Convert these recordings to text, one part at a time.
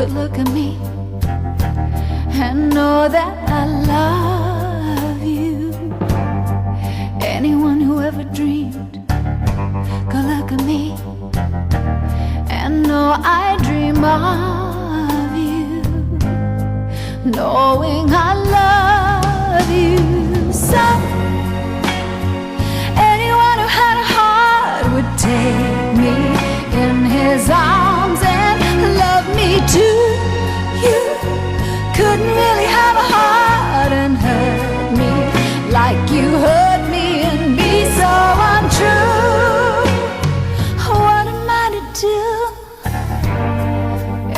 could look at me and know that I love you. Anyone who ever dreamed could look at me and know I dream of you, knowing I love you. So anyone who had a heart would take me in his arms and love me too. You couldn't really have a heart and hurt me like you hurt me and be so untrue. What am I to do?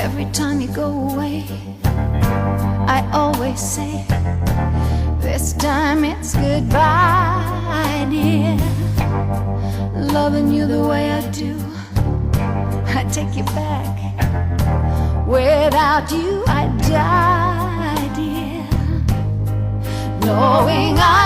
Every time you go away, I always say, this time it's goodbye, dear. Loving you the way I do, I take you back. Without you I die, dear. Knowing I